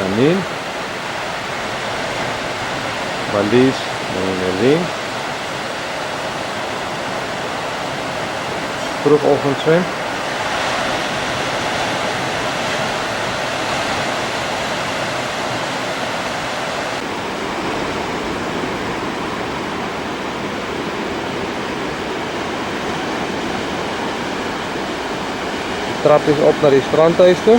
Janine, Marlies en Nelien. Vroegochtend de trap is op naar die strandhuis toe.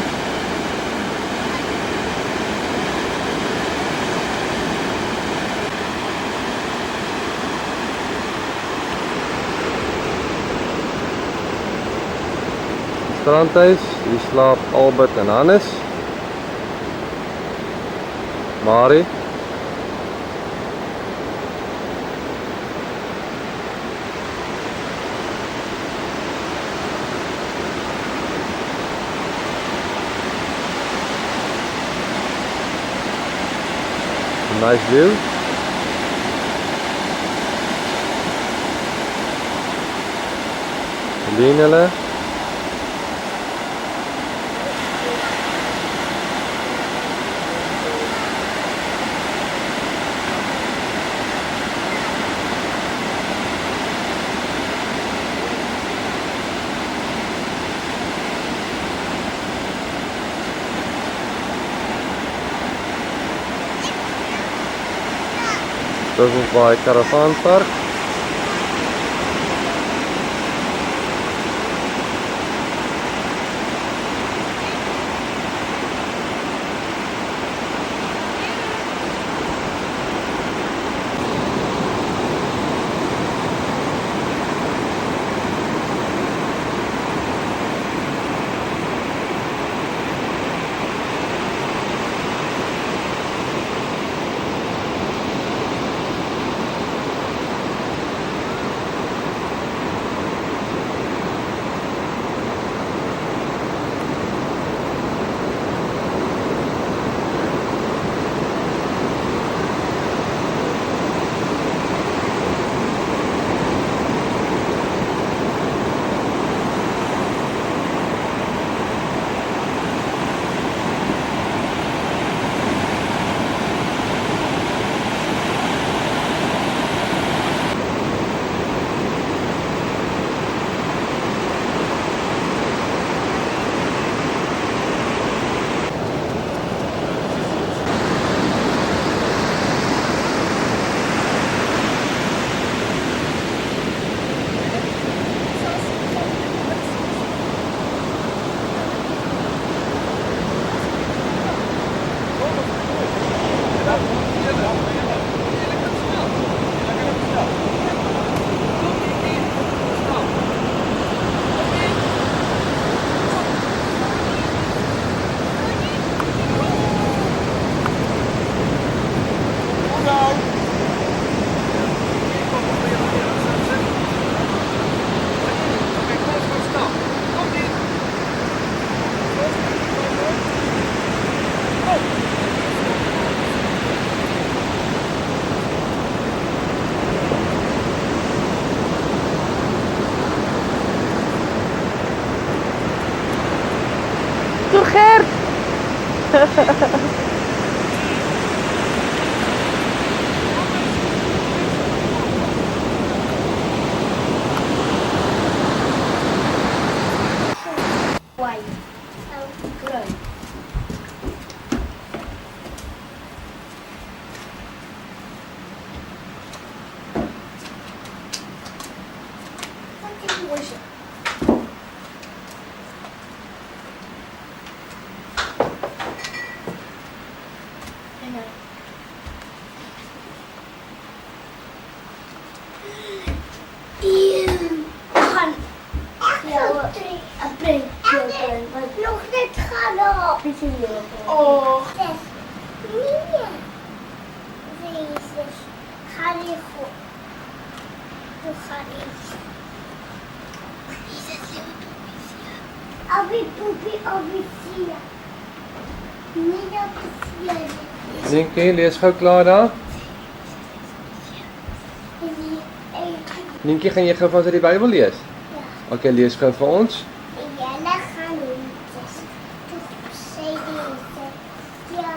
Strandhuis, hier slaapt Albert en Hannes. Marie. Nice view. Linele. This is by Caravan Park. Toe Gert! White. Groen. Wat is het? Nog net gaan op. Oh. Nee. Jezus. Ga niet goed. Doe ga niet. Abi poepie, abi sia. Niet op sia. Nienke, lees gauw klaar daar. Nienke, gaan jy gou vir ons uit die Bybel lees? Ja. Okay, lees gou vir ons. Julle gaan niet. Toch zei deze. Ja.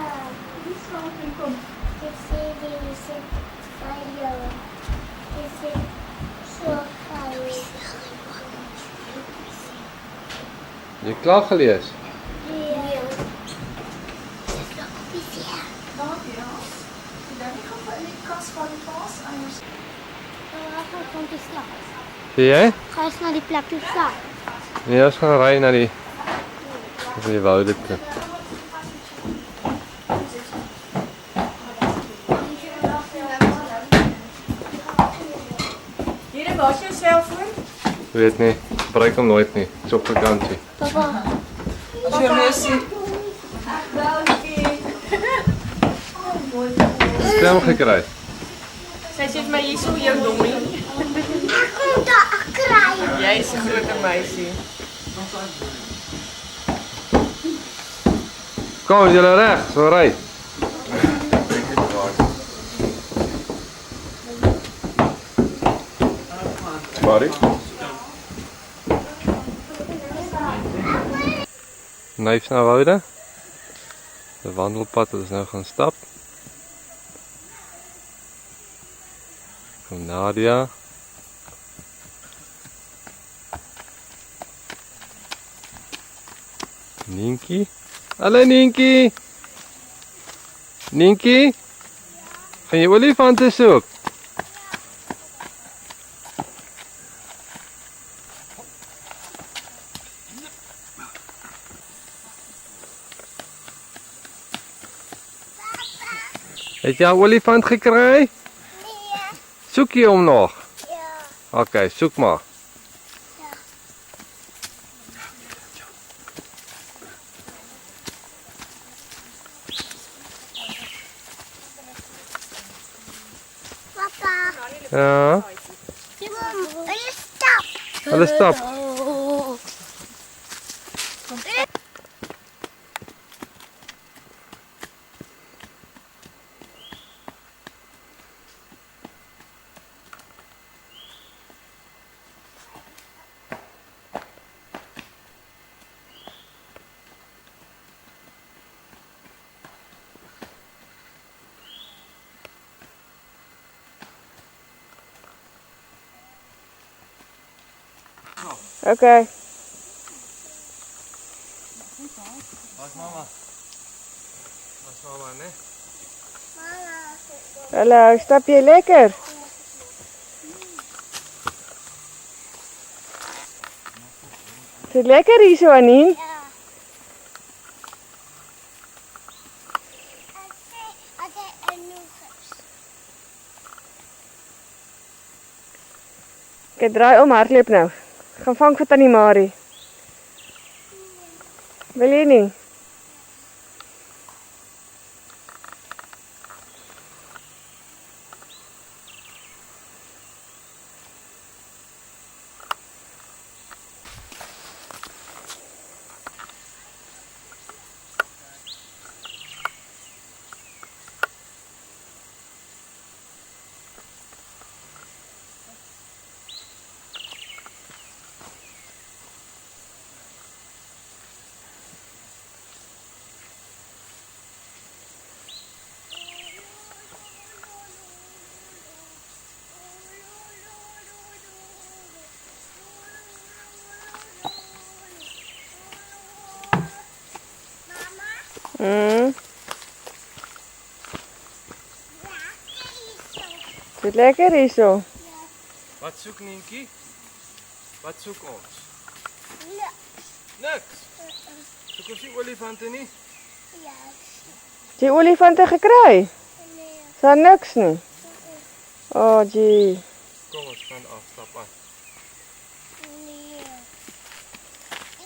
Jy klaar gelees? Ja. Daar ja. Dan nie gaan in die kas van die paas eiers. Waar gaan die stad? Sien jy? Ga eens naar die plek toe staan. Nee, ons gaan ry na die woude toe. Hier was jou selfoon. Weet nie, gebruik hom nooit nie. Dis op vakansie. Papa. So Messi. Stem gekry. Sy sê vir my hier so jou dommie. Ik kom daar krijgen. Jy is 'n groot meisie. Kom, is julle reg? So ry. Sorry. Nyf na woude. Die wandelpad wat ons nou gaan stap. Kom Nadia. Ninky. Hallo Ninky. Ninky. Gaan jy olifante soek? Het jy 'n olifant gekry? Nee. Soek jy hom nog? Ja. Okay, soek maar. Papa. Ja, Hulle stap. hulle stap. Okay. Wat mama? Wat mama, né? Mama. Hallo, stap jy lekker? Is dit lekker hier so, Annie? Ja. Oké, en nog eens. Ek draai om, hardloop nou. Gaan vang vir Tannie Marie. Wil jy nie? Is dit lekker hier so? Wat soek Ninky? Wat soek ons? Ja. Niks. Soek ons nie olifante nie? Ja. Het jy olifante gekry? Nee. Is daar niks nie? Oh, gee. Kom ons gaan af, stap aan. Nee.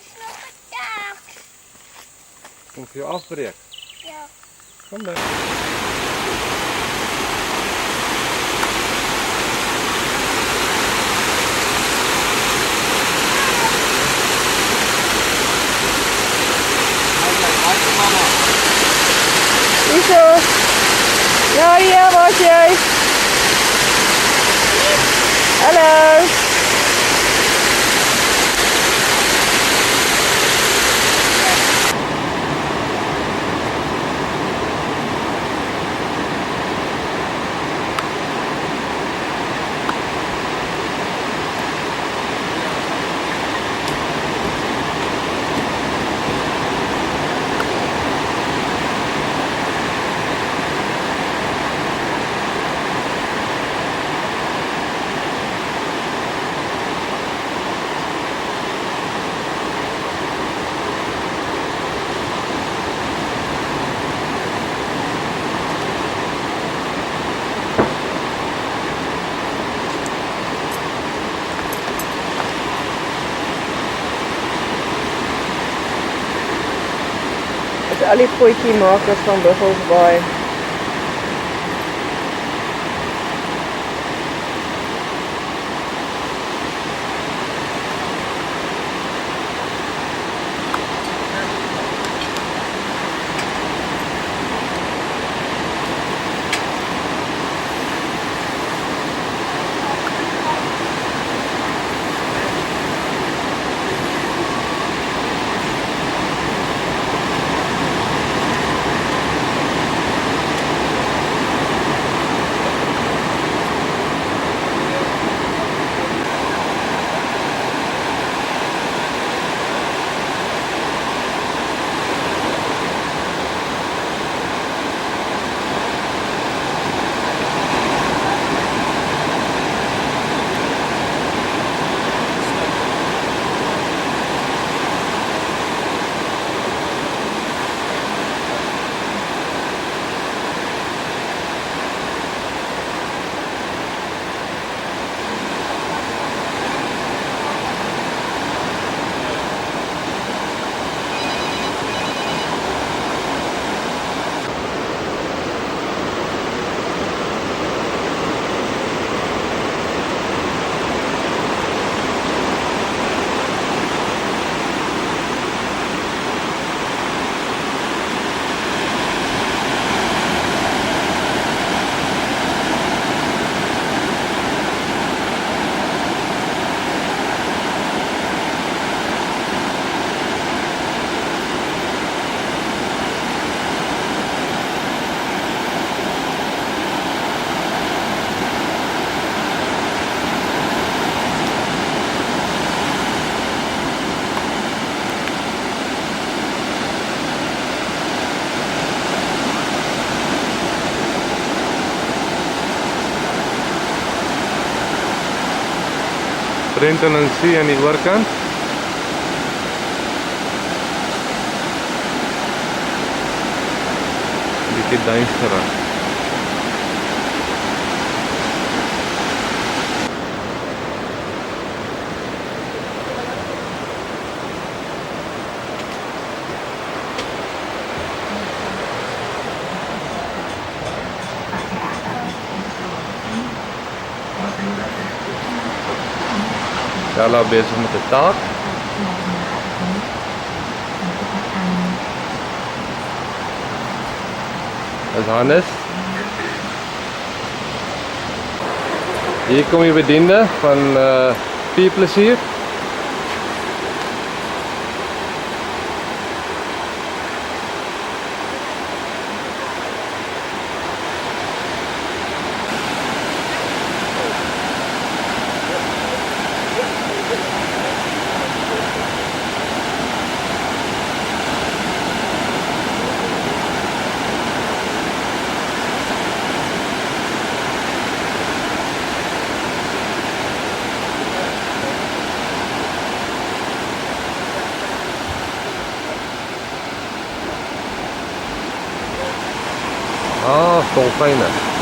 Is nog een dag. Kom vir jou afbreek. Ja. Kom dan. Hier so. Nadia, waar is jy? Hallo. al die potjiemakers van Buffelsbaai. Brenton en See aan die oorkant. Bietjie duisterig. Stella bezig met de taak. Dat is Hannes. Hier kom je bediende van Vierplezier. Ah, dolfijnen.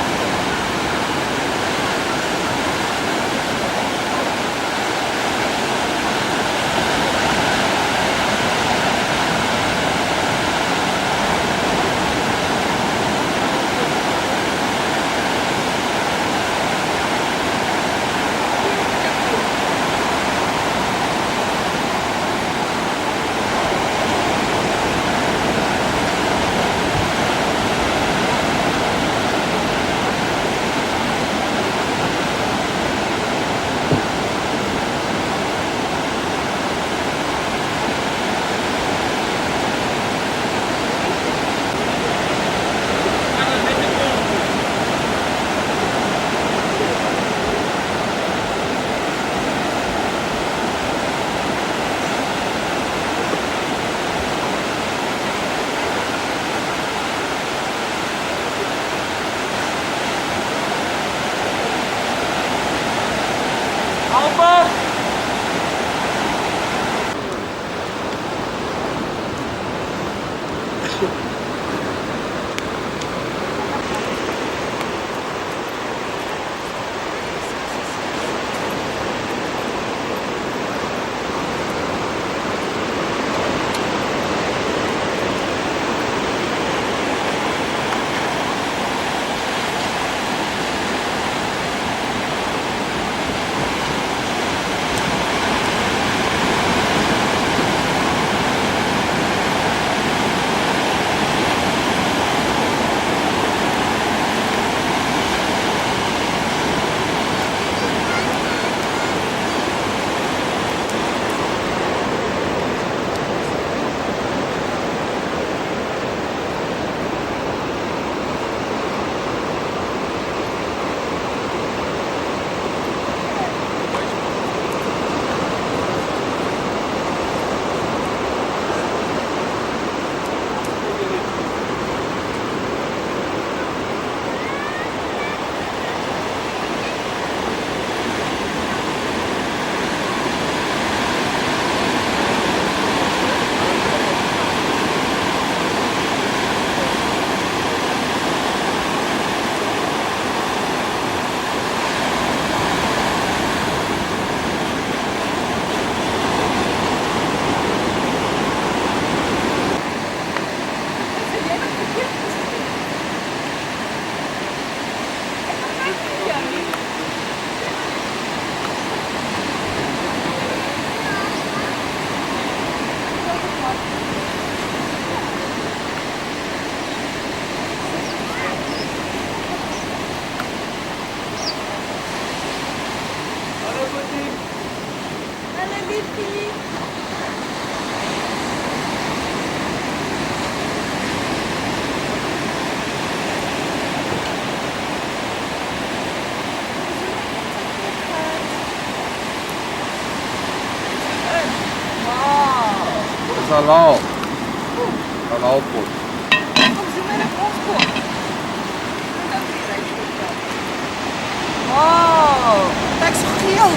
beauté. Allez, les filles. Wauw. Dat is halal. Halalpot. Kom ze met een opkop. Wow, dat is zo geel.